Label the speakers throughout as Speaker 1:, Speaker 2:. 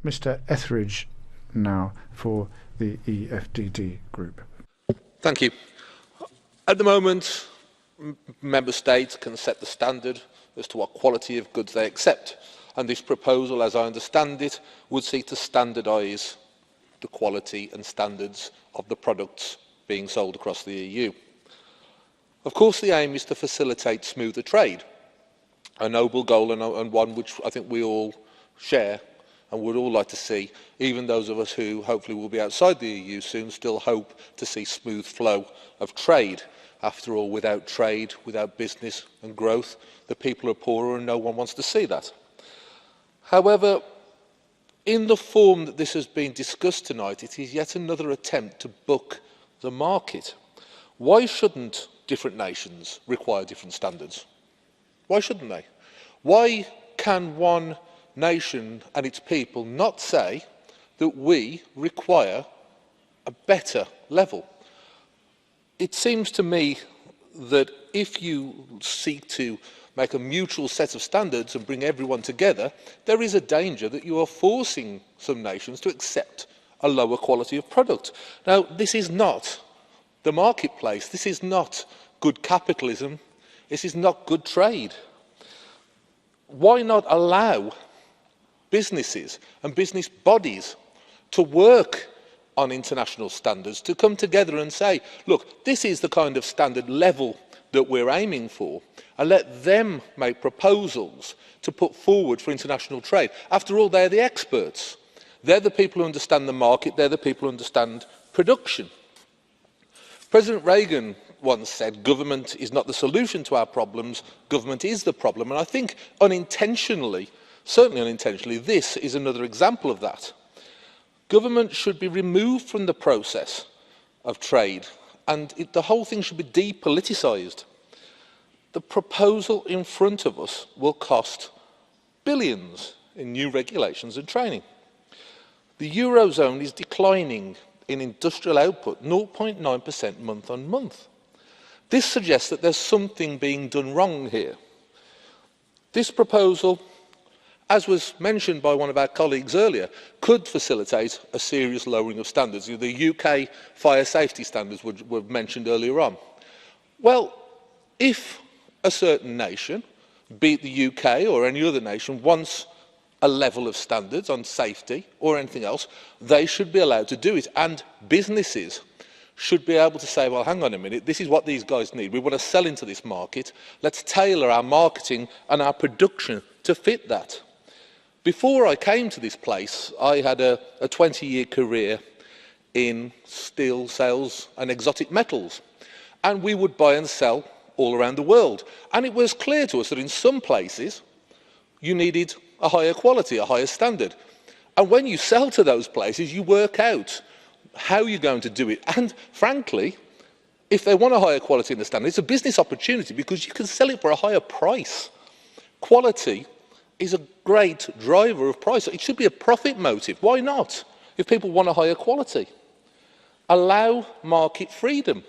Speaker 1: Mr. Etheridge now for the EFDD group.
Speaker 2: Thank you. At the moment, member states can set the standard as to what quality of goods they accept, and this proposal, as I understand it, would seek to standardise the quality and standards of the products being sold across the EU. Of course, the aim is to facilitate smoother trade, a noble goal and one which I think we all share and would all like to see. Even those of us who hopefully will be outside the EU soon still hope to see smooth flow of trade. After all, without trade, without business and growth, the people are poorer and no one wants to see that. However, in the form that this has been discussed tonight, it is yet another attempt to book the market. Why shouldn't different nations require different standards? Why shouldn't they? Why can one nation and its people not say that we require a better level? It seems to me that if you seek to make a mutual set of standards and bring everyone together, there is a danger that you are forcing some nations to accept a lower quality of product. Now, this is not the marketplace. This is not good capitalism. This is not good trade. Why not allow businesses and business bodies to work on international standards, to come together and say, look, this is the kind of standard level that we're aiming for, and let them make proposals to put forward for international trade. After all, they're the experts. They're the people who understand the market. They're the people who understand production. President Reagan once said, government is not the solution to our problems, government is the problem. And I think unintentionally, certainly unintentionally, this is another example of that. Government should be removed from the process of trade, and the whole thing should be depoliticised. The proposal in front of us will cost billions in new regulations and training. The Eurozone is declining in industrial output 0.9% month on month. This suggests that there's something being done wrong here. This proposal, as was mentioned by one of our colleagues earlier, could facilitate a serious lowering of standards. The UK fire safety standards were mentioned earlier on. Well, if a certain nation, be it the UK or any other nation, wants a level of standards on safety or anything else, they should be allowed to do it. And businesses should be able to say, well, hang on a minute, this is what these guys need. We want to sell into this market. Let's tailor our marketing and our production to fit that. Before I came to this place, I had a 20-year career in steel sales and exotic metals. And we would buy and sell all around the world. And it was clear to us that in some places, you needed a higher quality, a higher standard. And when you sell to those places, you work out how you're going to do it. And frankly, if they want a higher quality in the standard, it's a business opportunity because you can sell it for a higher price. Quality is a great driver of price. It should be a profit motive. Why not? If people want a higher quality. Allow market freedom.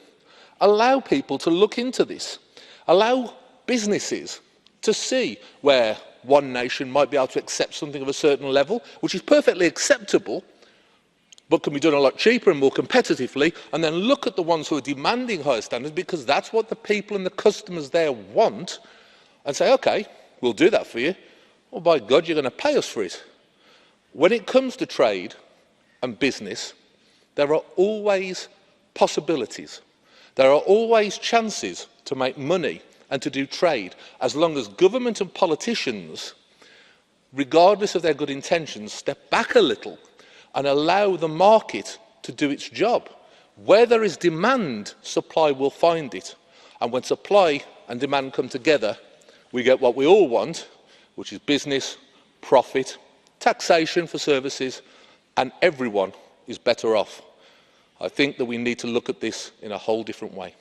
Speaker 2: Allow people to look into this. Allow businesses to see where one nation might be able to accept something of a certain level, which is perfectly acceptable, but can be done a lot cheaper and more competitively, and then look at the ones who are demanding higher standards, because that's what the people and the customers there want, and say, OK, we'll do that for you. Well, by God, you're going to pay us for it. When it comes to trade and business, there are always possibilities. There are always chances to make money and to do trade, as long as government and politicians, regardless of their good intentions, step back a little and allow the market to do its job. Where there is demand, supply will find it. And when supply and demand come together, we get what we all want, which is business, profit, taxation for services, and everyone is better off. I think that we need to look at this in a whole different way.